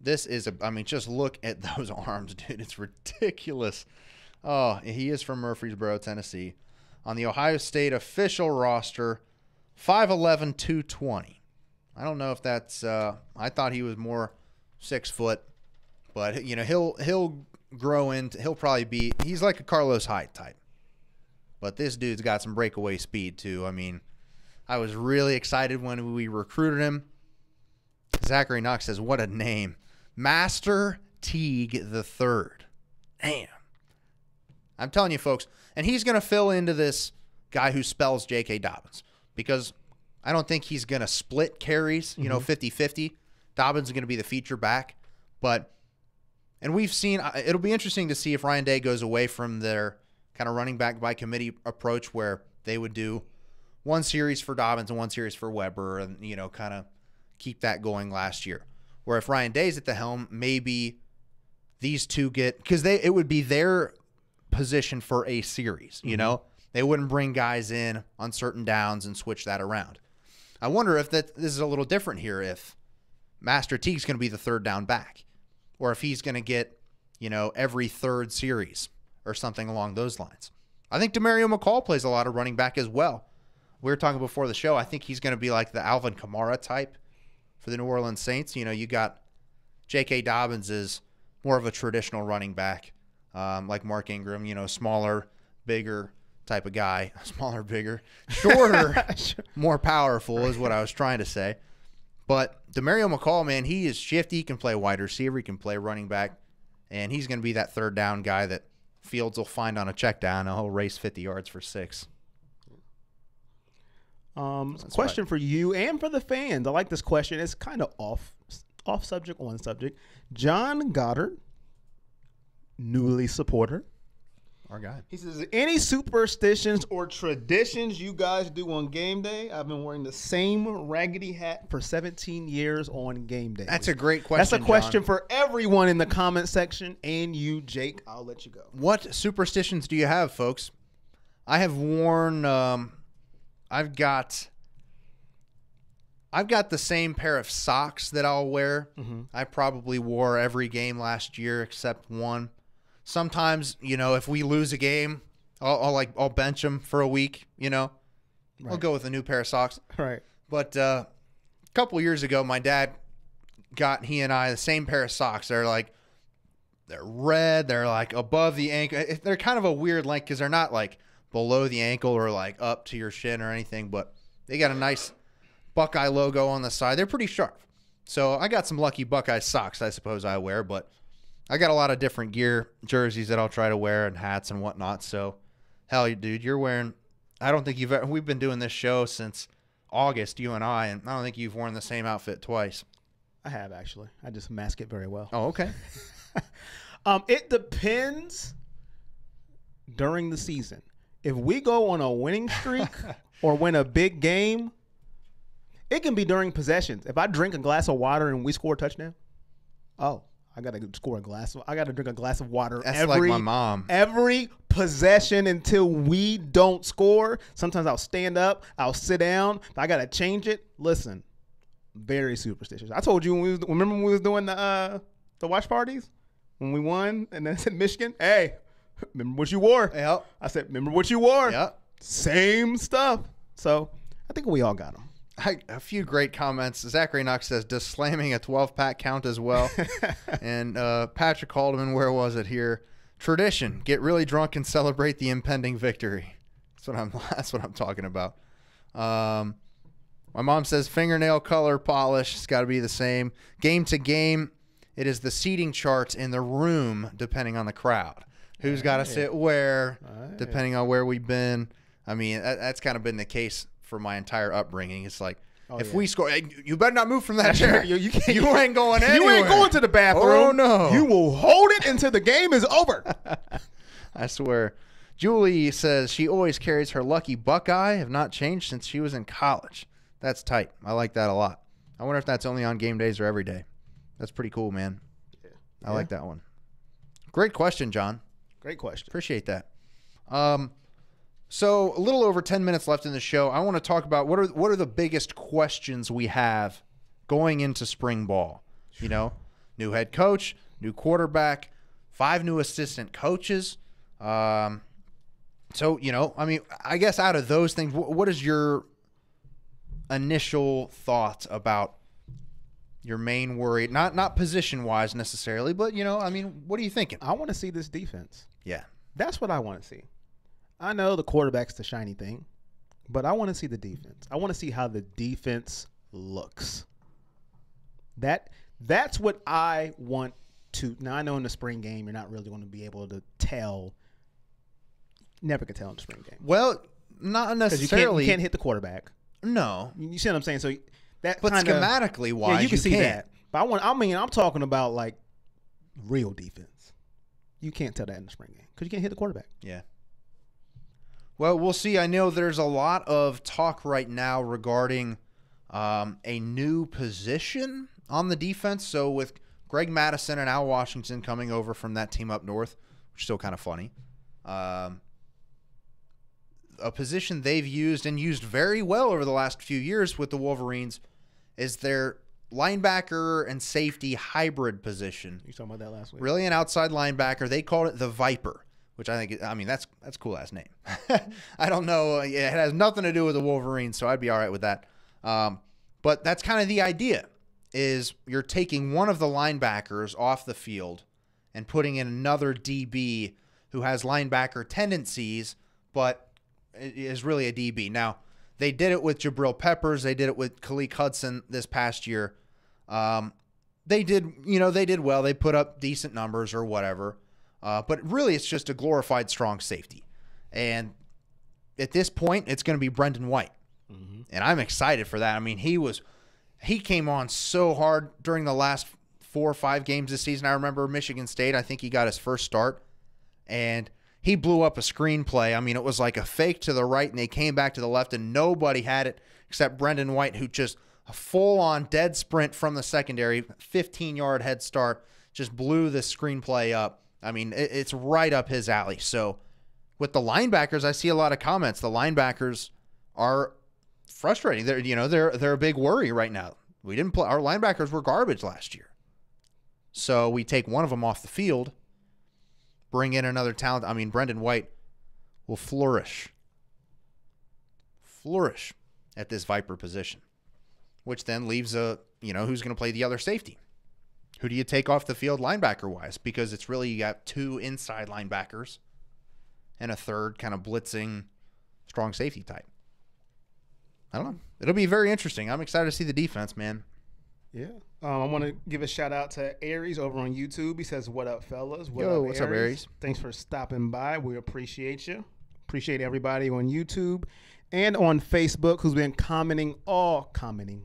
this is just look at those arms, dude. It's ridiculous. Oh, he is from Murfreesboro, Tennessee. On the Ohio State official roster, 5'11", 220. I don't know if that's I thought he was more 6 foot, but he'll grow into, he's like a Carlos Hyde type. But this dude's got some breakaway speed too. I was really excited when we recruited him. Zachary Knox says, what a name. Master Teague III. Damn. I'm telling you, folks. And he's going to fill into this guy who spells J.K. Dobbins, because I don't think he's going to split carries, 50-50. Dobbins is going to be the feature back. And we've seen, it'll be interesting to see if Ryan Day goes away from their kind of running back by committee approach, where they would do one series for Dobbins and one series for Weber, and, kind of keep that going last year. Where if Ryan Day's at the helm, maybe these two because it would be their position for a series, They wouldn't bring guys in on certain downs and switch that around. I wonder if this is a little different here, if Master Teague's going to be the third down back, or if he's going to get, every third series or something along those lines. I think Demario McCall plays a lot of running back as well. We were talking before the show. I think he's going to be like the Alvin Kamara type for the New Orleans Saints. You got J.K. Dobbins is more of a traditional running back, like Mark Ingram, smaller, bigger type of guy. Smaller, bigger, shorter, more powerful is what I was trying to say. But Demario McCall, man, he is shifty. He can play wide receiver. He can play running back. And he's going to be that third down guy that Fields will find on a check down, and he'll race 50 yards for 6. Question for you and for the fans. I like this question. It's kind of off subject, on subject. John Goddard, newly supporter. Our guy. He says, any superstitions or traditions you guys do on game day? I've been wearing the same raggedy hat for 17 years on game day. That's a great question. That's a question John. for everyone in the comment section. And you, Jake, I'll let you go. What superstitions do you have, folks? I have worn. I've got the same pair of socks that I'll wear. I probably wore every game last year except one. Sometimes, if we lose a game, I'll bench them for a week. I'll go with a new pair of socks. Right. But a couple years ago, my dad got he and I the same pair of socks. They're red. They're like above the ankle. They're kind of a weird length because they're not like below the ankle or like up to your shin or anything, but they got a nice Buckeye logo on the side. They're pretty sharp. So I got some lucky Buckeye socks, I suppose I wear, but I got a lot of different gear, jerseys that I'll try to wear and hats and whatnot. So, hell, dude, you're wearing – I don't think we've been doing this show since August, you and I don't think you've worn the same outfit twice. I have, actually. I just mask it very well. Oh, okay. It depends during the season. If we go on a winning streak or win a big game, it can be during possessions. If I drink a glass of water and we score a touchdown, I got to drink a glass of water. That's like my mom. Every possession until we don't score. Sometimes I'll stand up. I'll sit down. If I got to change it. Listen, very superstitious. I told you remember when we was doing the watch parties when we won and then I said Michigan. Hey, remember what you wore? Yep. I said, remember what you wore? Yep. Same stuff. So I think we all got them. A few great comments. Zachary Knox says, does slamming a 12-pack count as well? And Patrick Haldeman, where was it here? Tradition, get really drunk and celebrate the impending victory. That's what I'm talking about. My mom says fingernail color polish. It's got to be the same. Game to game, it is the seating charts in the room depending on the crowd. Who's got to sit where, depending on where we've been. I mean, that's kind of been the case for my entire upbringing. It's like, we score, you better not move from that chair. You ain't going anywhere. You ain't going to the bathroom. Oh, no. You will hold it until the game is over. I swear. Julie says she always carries her lucky Buckeye. Have not changed since she was in college. That's tight. I like that a lot. I wonder if that's only on game days or every day. That's pretty cool, man. Yeah. I like that one. Great question, John. Great question. Appreciate that. So a little over 10 minutes left in the show. I want to talk about what are the biggest questions we have going into spring ball. New head coach, new quarterback, 5 new assistant coaches. I guess out of those things, what is your initial thoughts about your main worry? Not position-wise necessarily, but, what are you thinking? I want to see this defense. Yeah. That's what I want to see. I know the quarterback's the shiny thing, but I want to see the defense. I want to see how the defense looks. That's what I want to. Now, I know in the spring game, you're not really going to be able to tell. Never could tell in the spring game. Well, not necessarily. You can't hit the quarterback. No. You see what I'm saying? So that but schematically wise, you can see can't. that. But I'm talking about like real defense. You can't tell that in the spring game because you can't hit the quarterback. Yeah. Well, we'll see. I know there's a lot of talk right now regarding a new position on the defense. So with Greg Madison and Al Washington coming over from that team up north, which is still kind of funny, a position they've used and used very well over the last few years with the Wolverines is their linebacker and safety hybrid position. You talking about that last week? Really an outside linebacker. They called it the Viper. Which that's a cool ass name. I don't know. It has nothing to do with the Wolverines, so I'd be all right with that. But that's kind of the idea, is you're taking one of the linebackers off the field and putting in another DB who has linebacker tendencies, but is really a DB. Now, they did it with Jabril Peppers. They did it with Khaleke Hudson this past year. They did well. They put up decent numbers or whatever. But really, it's just a glorified strong safety. And at this point, it's going to be Brendan White. Mm-hmm. And I'm excited for that. I mean, he came on so hard during the last 4 or 5 games this season. I remember Michigan State. I think he got his first start. And he blew up a screenplay. I mean, it was like a fake to the right, and they came back to the left, and nobody had it except Brendan White, who just a full-on dead sprint from the secondary, 15-yard head start, just blew the screenplay up. I mean, it's right up his alley. So with the linebackers, I see a lot of comments. The linebackers are frustrating. They're a big worry right now. We didn't play. Our linebackers were garbage last year. So we take one of them off the field, bring in another talent. I mean, Brendan White will flourish at this Viper position, which then leaves who's going to play the other safety? Who do you take off the field linebacker-wise? Because it's really, you got two inside linebackers and a third kind of blitzing strong safety type. I don't know. It'll be very interesting. I'm excited to see the defense, man. Yeah. I want to give a shout-out to Aries over on YouTube. He says, what up, fellas? What's up, Aries? Thanks for stopping by. We appreciate you. Appreciate everybody on YouTube and on Facebook who's been commenting,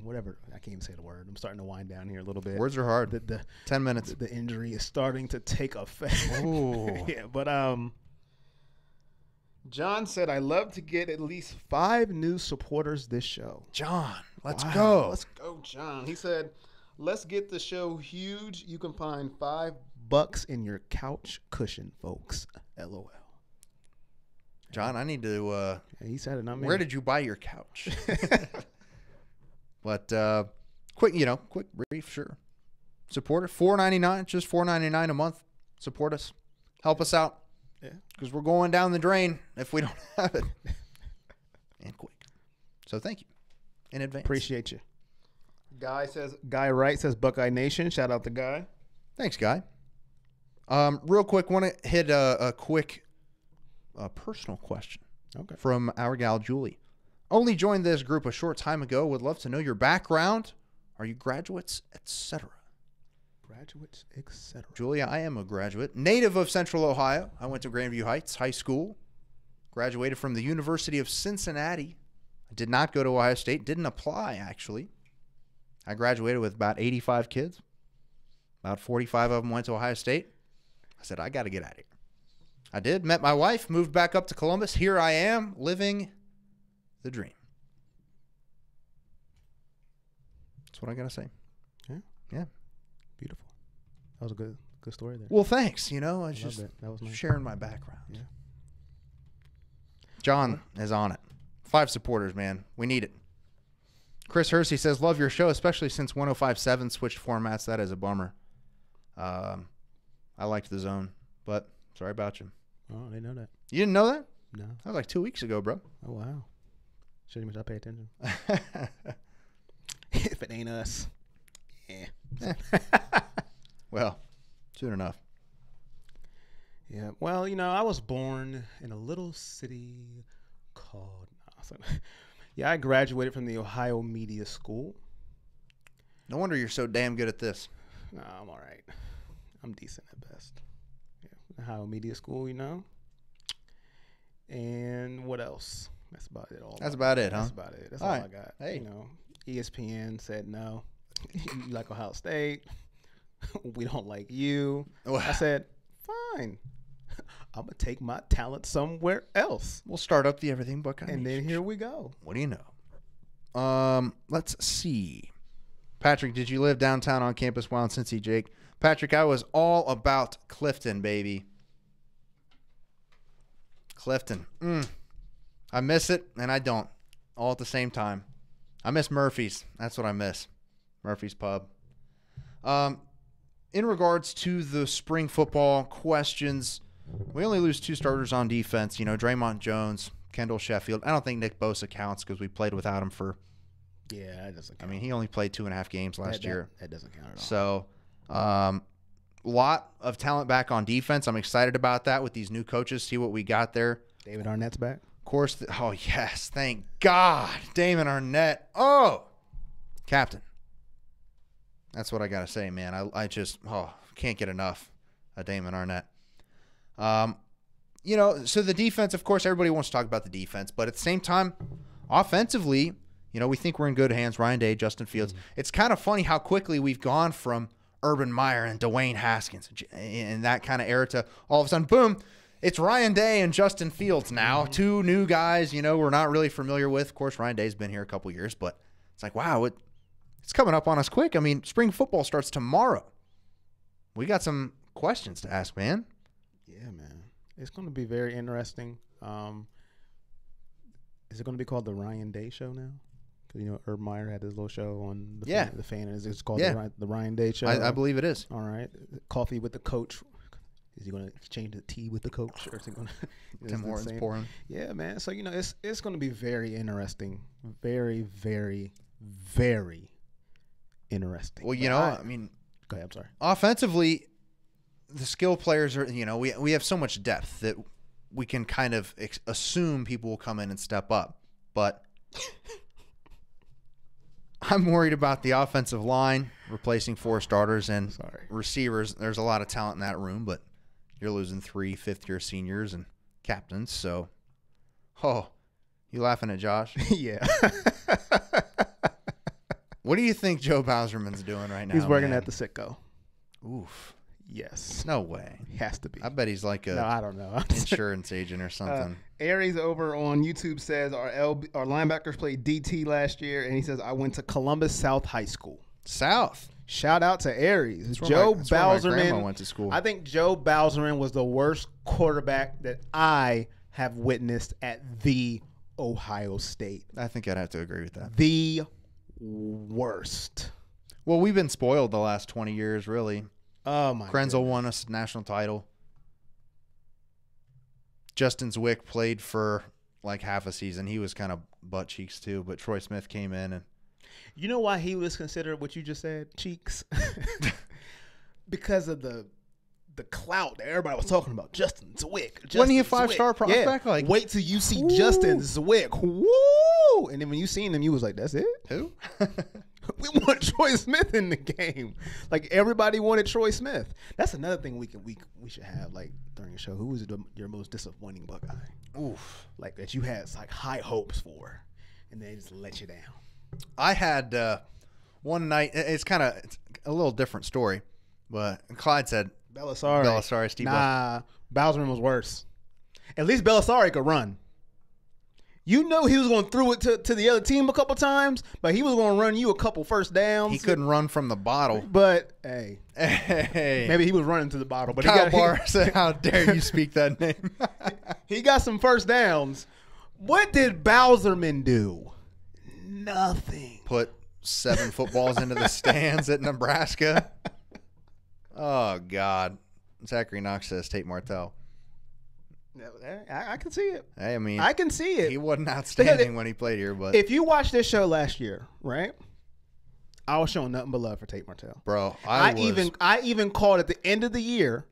whatever. I can't even say the word. I'm starting to wind down here a little bit. Words are hard. 10 minutes. The injury is starting to take effect. Ooh. Yeah, but John said, I love to get at least 5 new supporters this show. John, let's Wow. go. Let's go, John. He said, let's get the show huge. You can find $5 in your couch cushion, folks. LOL. John, I need to. He said it, not me. Where did you buy your couch? But quick brief, sure. Support it. $4.99, just $4.99 a month. Support us. Help us out. Yeah. Because we're going down the drain if we don't have it. And quick. So thank you in advance. Appreciate you. Guy Wright says Buckeye Nation. Shout out to Guy. Thanks, Guy. Real quick, want to hit a quick personal question from our gal Julie. Only joined this group a short time ago. Would love to know your background. Are you graduates, etc.? Graduates, etc. Julia, I am a graduate. Native of Central Ohio. I went to Grandview Heights High School. Graduated from the University of Cincinnati. I did not go to Ohio State. Didn't apply, actually. I graduated with about 85 kids. About 45 of them went to Ohio State. I said, I got to get out of here. I did. Met my wife. Moved back up to Columbus. Here I am, living the dream. That's what I got to say. Yeah. Beautiful. That was a good story there. Well, thanks. I was just that was nice. sharing my background. Yeah. John is on it. 5 supporters, man. We need it. Chris Hersey says, love your show, especially since 105.7 switched formats. That is a bummer. I liked the zone, but sorry about you. Oh, I didn't know that. You didn't know that? No. That was like 2 weeks ago, bro. Oh, wow. Shouldn't even pay attention. If it ain't us. Yeah. Well, soon enough. Yeah. Well, I was born in a little city called... I graduated from the Ohio Media School. No wonder you're so damn good at this. No, I'm all right. I'm decent at best. Yeah. Ohio Media School, And what else? That's about it. That's about it, huh? That's about it. That's all I got. Hey. ESPN said no. You like Ohio State. We don't like you. I said, fine. I'm going to take my talent somewhere else. We'll start up the Everything Buckeye. And then here we go. What do you know? Let's see. Patrick, did you live downtown on campus while in Cincy, Jake? Patrick, I was all about Clifton, baby. Clifton. I miss it, and I don't. All at the same time. I miss Murphy's. That's what I miss. Murphy's Pub. In regards to the spring football questions, we only lose 2 starters on defense. Draymond Jones, Kendall Sheffield. I don't think Nick Bosa counts because we played without him for... Yeah, that doesn't count. I mean, he only played 2.5 games last year. That doesn't count at all. So, lot of talent back on defense. I'm excited about that with these new coaches. See what we got there. David Arnett's back. Of course. Oh, yes. Thank God. Damon Arnett. Oh, captain. That's what I got to say, man. I just can't get enough of Damon Arnett. So the defense, of course, everybody wants to talk about the defense. But at the same time, offensively, we think we're in good hands. Ryan Day, Justin Fields. It's kind of funny how quickly we've gone from Urban Meyer and Dwayne Haskins and that kind of era to all of a sudden, boom, It's Ryan Day and Justin Fields now. Two new guys, we're not really familiar with. Of course, Ryan Day's been here a couple years, but it's like, wow, it's coming up on us quick. I mean, spring football starts tomorrow. We got some questions to ask, man. Yeah, man. It's going to be very interesting. Is it going to be called the Ryan Day Show now? Because, Urban Meyer had his little show on the fan. Is it called the Ryan Day Show? I believe it is. All right. Coffee with the coach. Is he going to change the tea with the coach? Or is he going to Tim Hortons pouring. Yeah, man. So, it's going to be very interesting. Very, very, very interesting. Well, I mean. Go ahead. I'm sorry. Offensively, the skill players are, we have so much depth that we can kind of assume people will come in and step up. But I'm worried about the offensive line replacing 4 starters and receivers. There's a lot of talent in that room, but you're losing 3 fifth-year seniors and captains. So, you laughing at Josh? Yeah. What do you think Joe Bowserman's doing right now? He's working at the Sitco. Oof. Yes. No way. He has to be. I bet he's like I don't know. insurance agent or something. Aries over on YouTube says our linebackers played DT last year, and he says I went to Columbus South High School. South. Shout out to Aries. That's Joe where my grandma Bowserman went to school. I think Joe Bowserman was the worst quarterback that I have witnessed at the Ohio State. I think I'd have to agree with that. The worst. Well, we've been spoiled the last 20 years, really. Oh, my Krenzel won us a national title. Justin Zwick played for like half a season. He was kind of butt cheeks too, but Troy Smith came in. And you know why he was considered what you just said, cheeks? Because of the clout that everybody was talking about. Justin Zwick. Wasn't he a 5-star prospect? Yeah. Wait till you see Justin Zwick. Woo! And then when you seen him, you was like, that's it? Who? We want Troy Smith in the game. Like, everybody wanted Troy Smith. That's another thing we should have, like, during the show. Who was your most disappointing Buckeye? Oof. Like, that you had, like, high hopes for, and they just let you down. I had one night. It's a little different story, but Clyde said Belisari, Steve. Nah, Bowserman was worse. At least Belisari could run. You know he was going to throw it to the other team a couple times, but he was going to run you a couple first downs. He couldn't run from the bottle. But, hey. Maybe he was running to the bottle. But Kyle Barr said, how dare you speak that name? He got some first downs. What did Bowserman do? Nothing. Put 7 footballs into the stands at Nebraska. Oh, God. Zachary Knox says Tate Martell. I can see it. Hey, I mean, I can see it. He wasn't outstanding when he played here, but if you watched this show last year, right? I was showing nothing but love for Tate Martell. Bro, I even called at the end of the year,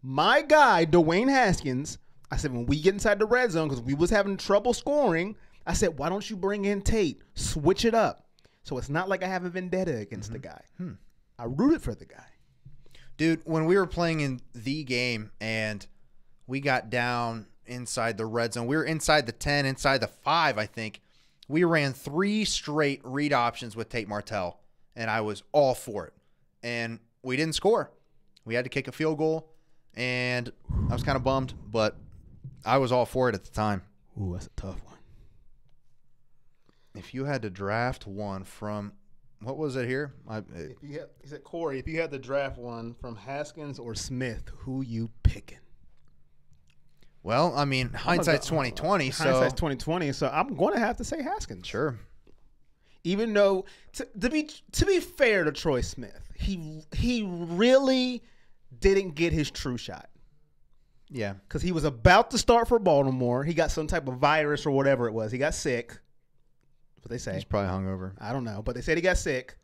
my guy Dwayne Haskins. I said when we get inside the red zone because we was having trouble scoring, I said why don't you bring in Tate, switch it up, so it's not like I have a vendetta against the guy. I rooted for the guy. Dude, when we were playing in the game and we got down inside the red zone. We were inside the 10, inside the 5, I think. We ran 3 straight read options with Tate Martell, and I was all for it. And we didn't score. We had to kick a field goal, and I was kind of bummed, but I was all for it at the time. Ooh, that's a tough one. If you had to draft one from, what was it here? He said, Corey, if you had to draft one from Haskins or Smith, who you picking? Well, I mean, hindsight's 2020. Hindsight's 2020, so I'm going to have to say Haskins. Sure. Even though, to be fair to Troy Smith, he really didn't get his true shot. Yeah. Because he was about to start for Baltimore. He got some type of virus or whatever it was. He got sick. That's what they say. He's probably hungover. I don't know, but they said he got sick.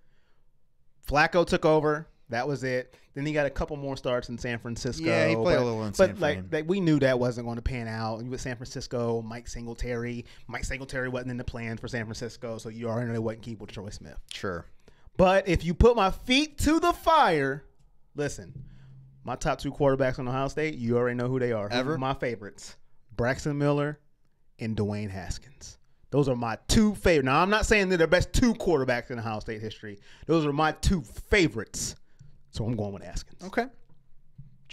Flacco took over. That was it. Then he got a couple more starts in San Francisco. Yeah, he played a little in San Fran. But we knew that wasn't going to pan out. With San Francisco, Mike Singletary wasn't in the plans for San Francisco, so you already know they wouldn't keep with Troy Smith. Sure. But if you put my feet to the fire, listen, my top 2 quarterbacks on Ohio State, you already know who they are. Ever? My favorites, Braxton Miller and Dwayne Haskins. Those are my 2 favorites. Now, I'm not saying they're the best 2 quarterbacks in Ohio State history. Those are my 2 favorites. So I'm going with Haskins. Okay.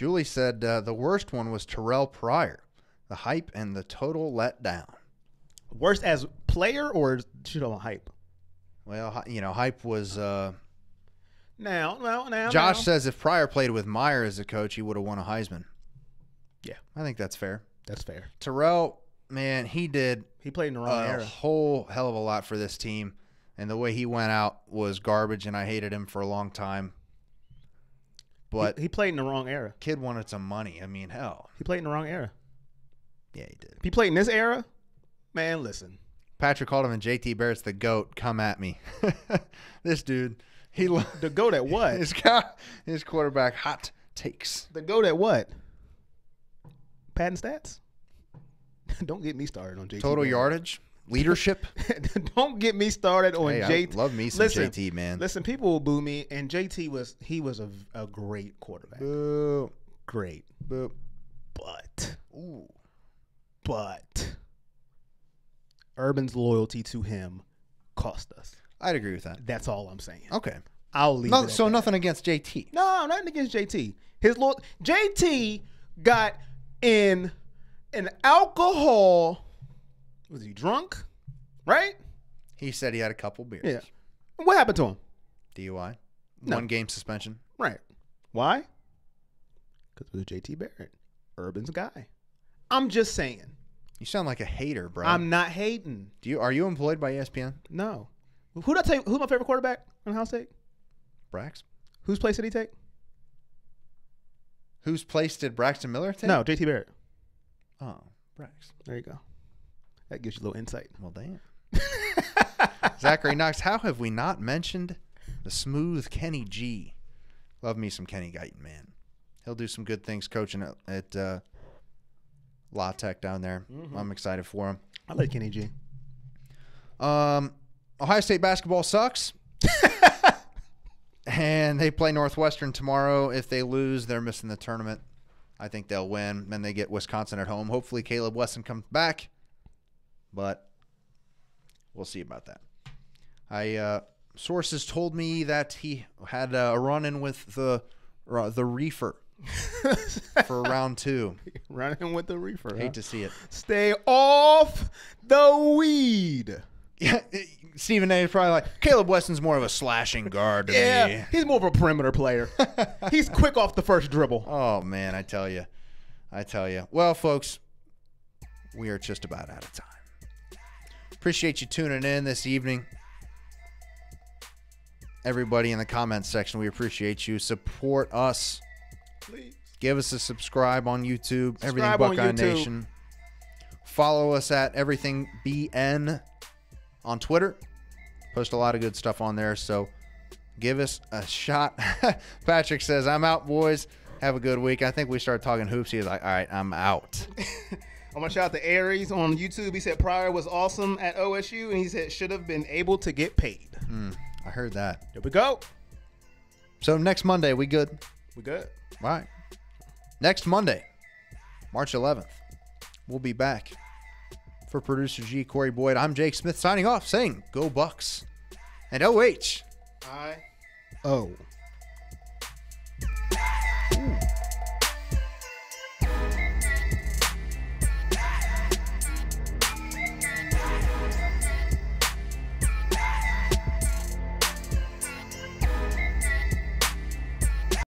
Julie said the worst one was Terrell Pryor. The hype and the total letdown. Worst as player or shoot on hype? Well, hype was. Now. Josh says if Pryor played with Meyer as a coach, he would have won a Heisman. Yeah, I think that's fair. that's fair. Terrell, man, he did He played in the wrong a era. whole hell of a lot for this team, and the way he went out was garbage, and I hated him for a long time. But He played in the wrong era. kid wanted some money. I mean, hell. He played in the wrong era. Yeah, he did. If he played in this era, man, listen. Patrick called him and JT Barrett's the GOAT. Come at me. This dude, The GOAT at what? his quarterback hot takes. The GOAT at what? Patent stats? Don't get me started on JT. Total Barrett. yardage, leadership. Don't get me started on Hey, JT. I love me some JT, man. Listen, people will boo me, and JT was a great quarterback. Boo. Great. Boo. But Urban's loyalty to him cost us. I'd agree with that. That's all I'm saying. Okay. I'll leave it at So that. nothing against JT. No, nothing against JT. JT got in an alcohol. Was he drunk? Right? He said he had a couple beers. Yeah. What happened to him? DUI. No. 1 game suspension. Right. Why? Because it was JT Barrett, Urban's guy. I'm just saying. You sound like a hater, bro. I'm not hating. Are you employed by ESPN? No. Who'd I take? Who's my favorite quarterback on Ohio State? Brax? Whose place did he take? Whose place did Braxton Miller take? No, JT Barrett. Oh, Brax. There you go. That gives you a little insight. Well, damn. Zachary Knox, how have we not mentioned the smooth Kenny G? Love me some Kenny Guyton, man. He'll do some good things coaching at La Tech down there. Mm-hmm. I'm excited for him. I like Kenny G. Ohio State basketball sucks. And they play Northwestern tomorrow. If they lose, they're missing the tournament. I think they'll win. Then they get Wisconsin at home. Hopefully Caleb Wesson comes back. But we'll see about that. Sources told me that he had a run-in with the reefer for round 2. Running with the reefer. Hate to see it. Stay off the weed. Yeah, Stephen A. is probably like, Caleb Wesson's more of a slashing guard to me. He's more of a perimeter player. He's quick off the first dribble. Oh, man, I tell you. Well, folks, we are just about out of time. Appreciate you tuning in this evening. Everybody in the comments section, we appreciate you. Support us. Please. Give us a subscribe on YouTube. Everything Subscribe on Buckeye YouTube. Nation. Follow us at Everything BN on Twitter. Post a lot of good stuff on there, so give us a shot. Patrick says, I'm out, boys. Have a good week. I think we started talking hoops. He was like, all right, I'm out. I'm going to shout out to Aries on YouTube. He said Pryor was awesome at OSU, and he said should have been able to get paid. I heard that. Here we go. So next Monday, we good? We good. All right. Next Monday, March 11th, we'll be back. For producer G, Corey Boyd, I'm Jake Smith signing off saying, go Bucks. And OH. I-O.